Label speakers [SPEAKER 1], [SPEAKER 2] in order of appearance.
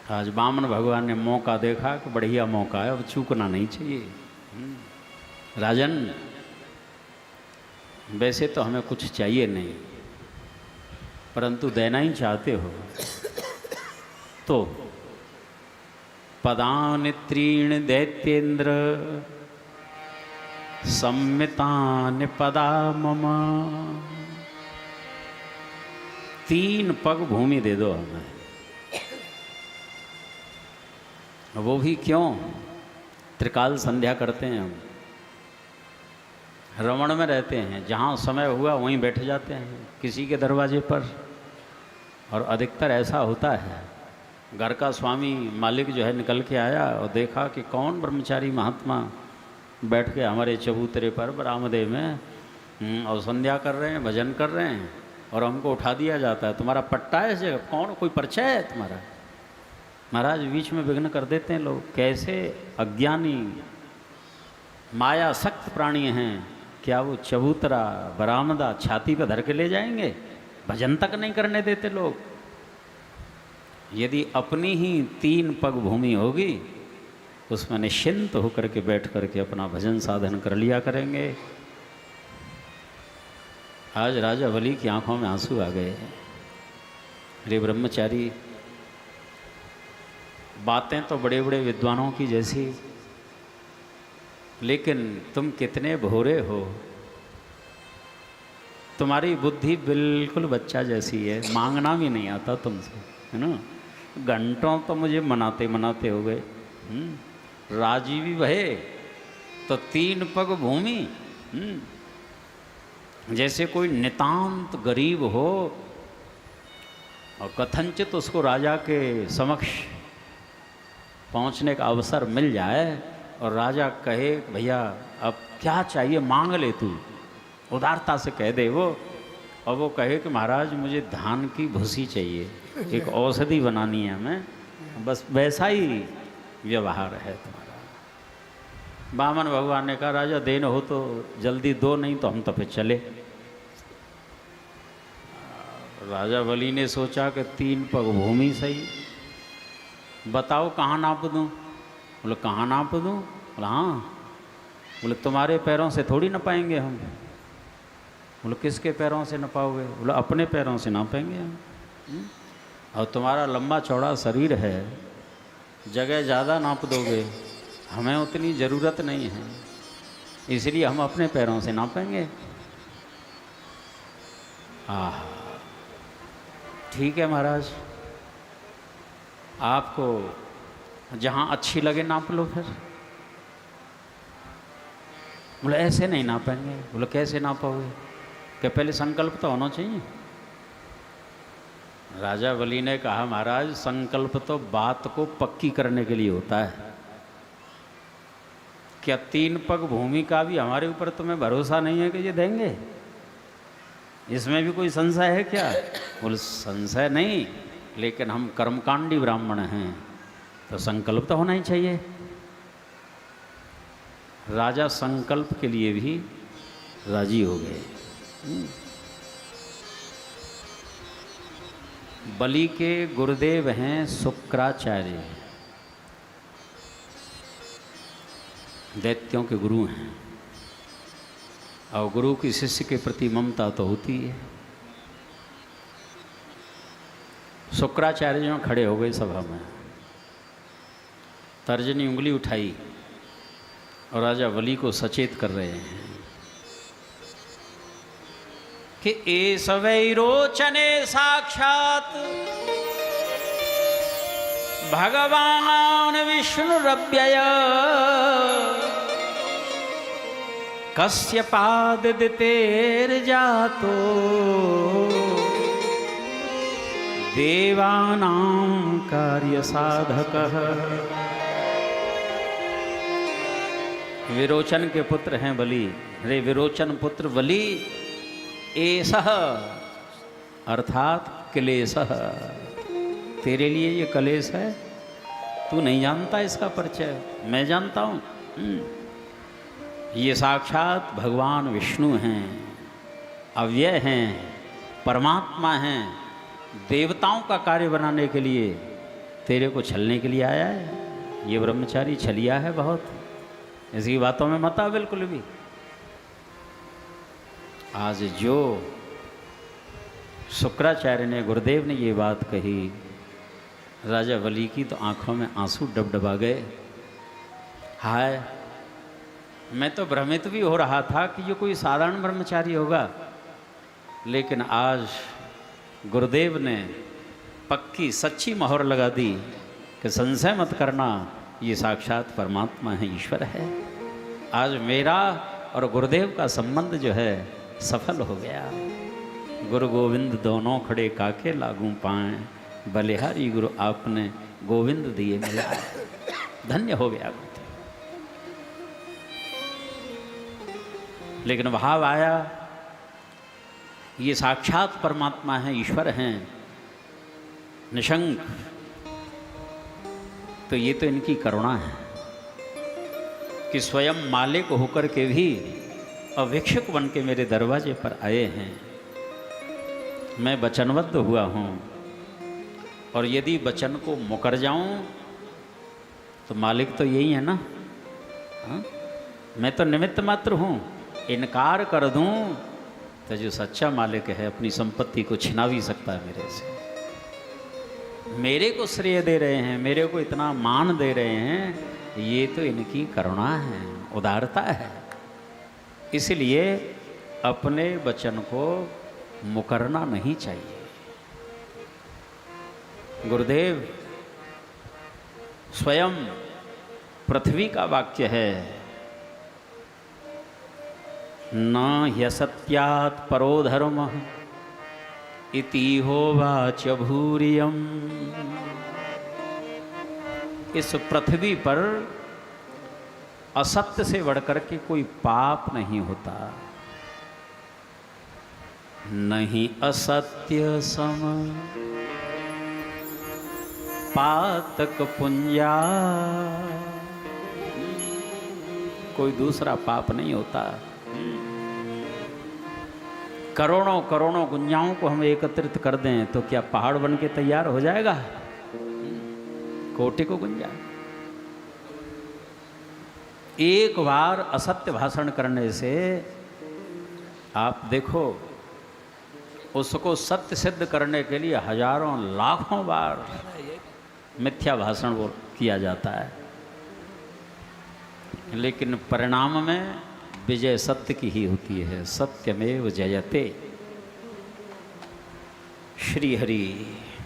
[SPEAKER 1] आज वामन भगवान ने मौका देखा कि बढ़िया मौका है, अब चूकना नहीं चाहिए। राजन, वैसे तो हमें कुछ चाहिए नहीं, परंतु देना ही चाहते हो तो पदानि त्रीण दैत्येन्द्र सम्मितानि पदा मम। 3 पग भूमि दे दो हमें। वो भी क्यों? त्रिकाल संध्या करते हैं हम, रमण में रहते हैं, जहाँ समय हुआ वहीं बैठ जाते हैं किसी के दरवाजे पर। और अधिकतर ऐसा होता है, घर का स्वामी मालिक जो है निकल के आया और देखा कि कौन ब्रह्मचारी महात्मा बैठ के हमारे चबूतरे पर बरामदे में और संध्या कर रहे हैं, भजन कर रहे हैं, और हमको उठा दिया जाता है। तुम्हारा पट्टा है जगह, कौन कोई परिचय है तुम्हारा? महाराज बीच में विघ्न कर देते हैं लोग। कैसे अज्ञानी माया सख्त प्राणी हैं, क्या वो चबूतरा बरामदा छाती पर धर के ले जाएंगे? भजन तक नहीं करने देते लोग। यदि अपनी ही 3 पग भूमि होगी, उसमें निश्चिंत होकर के बैठ करके अपना भजन साधन कर लिया करेंगे। आज राजा बलि की आंखों में आंसू आ गए। अरे ब्रह्मचारी, बातें तो बड़े बड़े विद्वानों की जैसी, लेकिन तुम कितने भोरे हो। तुम्हारी बुद्धि बिल्कुल बच्चा जैसी है, मांगना भी नहीं आता तुमसे, है ना। घंटों तो मुझे मनाते मनाते हो गए। राजीवी भये तो 3 पग भूमि। जैसे कोई नितांत गरीब हो और कथनचित उसको राजा के समक्ष पहुंचने का अवसर मिल जाए और राजा कहे भैया अब क्या चाहिए, मांग ले तू, उदारता से कह दे वो, और वो कहे कि महाराज मुझे धान की भूसी चाहिए, एक औषधि बनानी है हमें, बस वैसा ही व्यवहार है तुम्हारा। वामन भगवान ने कहा राजा देन हो तो जल्दी दो, नहीं तो हम तो फिर चले। राजा बलि ने सोचा कि 3 पग भूमि सही, बताओ कहाँ नाप दूँ? बोले कहाँ नाप दूँ? बोले हाँ। बोले तुम्हारे पैरों से थोड़ी नपाएंगे हम। बोले किसके पैरों से नपाओगे? बोले अपने पैरों से नापेंगे हम। और तुम्हारा लंबा चौड़ा शरीर है, जगह ज़्यादा नाप दोगे, हमें उतनी ज़रूरत नहीं है, इसलिए हम अपने पैरों से नापेंगे। हाँ ठीक है महाराज, आपको जहाँ अच्छी लगे नाप लो फिर। बोले ऐसे नहीं नापेंगे। बोले कैसे नापोगे? कि पहले संकल्प तो होना चाहिए। राजा बलि ने कहा महाराज संकल्प तो बात को पक्की करने के लिए होता है। क्या 3 पग भूमि का भी हमारे ऊपर तुम्हें भरोसा नहीं है कि ये देंगे? इसमें भी कोई संशय है क्या? बोले संशय नहीं, लेकिन हम कर्मकांडी ब्राह्मण हैं तो संकल्प तो होना ही चाहिए। राजा संकल्प के लिए भी राजी हो गए। बलि के गुरुदेव हैं शुक्राचार्य, दैत्यों के गुरु हैं, और गुरु की शिष्य के प्रति ममता तो होती है। शुक्राचार्य जो खड़े हो गए सभा में, तर्जनी उंगली उठाई और राजा बलि को सचेत कर रहे हैं कि एष वैरोचने साक्षात भगवान विष्णुरव्यय कस्य पाददितेर्जातो देवानां कार्यसाधकः। विरोचन के पुत्र हैं बलि। रे विरोचन पुत्र बलि, एषः अर्थात क्लेशः, तेरे लिए ये क्लेश है, तू नहीं जानता इसका परिचय, मैं जानता हूँ। ये साक्षात भगवान विष्णु हैं, अव्यय हैं, परमात्मा हैं, देवताओं का कार्य बनाने के लिए तेरे को छलने के लिए आया है, ये ब्रह्मचारी छलिया है बहुत, इसकी बातों में मत आ बिल्कुल भी। आज जो शुक्राचार्य ने, गुरुदेव ने ये बात कही, राजा बलि की तो आंखों में आंसू डबडबा गए। हाय, मैं तो भ्रमित भी हो रहा था कि ये कोई साधारण ब्रह्मचारी होगा, लेकिन आज गुरुदेव ने पक्की सच्ची मोहर लगा दी कि संशय मत करना, ये साक्षात परमात्मा है, ईश्वर है। आज मेरा और गुरुदेव का संबंध जो है सफल हो गया। गुरु गोविंद दोनों खड़े काके लागू पाएं, बलिहारी गुरु आपने गोविंद दिए मिलाए। धन्य हो गया। लेकिन भाव आया, ये साक्षात परमात्मा है, ईश्वर हैं, निशंक, तो ये तो इनकी करुणा है कि स्वयं मालिक होकर के भी अभिक्षुक बन के मेरे दरवाजे पर आए हैं। मैं वचनबद्ध हुआ हूँ, और यदि वचन को मुकर जाऊं तो मालिक तो यही है ना। हाँ? मैं तो निमित्त मात्र हूँ। इनकार कर दूं तो जो सच्चा मालिक है अपनी संपत्ति को छिना भी सकता है मेरे से। मेरे को श्रेय दे रहे हैं, मेरे को इतना मान दे रहे हैं, ये तो इनकी करुणा है, उदारता है। इसलिए अपने वचन को मुकरना नहीं चाहिए। गुरुदेव स्वयं पृथ्वी का वाक्य है, न ह्यसत्यात् परो धर्मः इति होवाच भूरियम। इस पृथ्वी पर असत्य से बढ़कर के कोई पाप नहीं होता। नहीं असत्य सम पातक पुंजा, कोई दूसरा पाप नहीं होता। करोड़ों करोड़ों गुंजाओं को हम एकत्रित कर दें तो क्या पहाड़ बन के तैयार हो जाएगा? कोटि को गुंजा। एक बार असत्य भाषण करने से आप देखो, उसको सत्य सिद्ध करने के लिए हजारों लाखों बार मिथ्या भाषण वो किया जाता है, लेकिन परिणाम में विजय सत्य की ही होती है। सत्यमेव जयते। श्री हरि।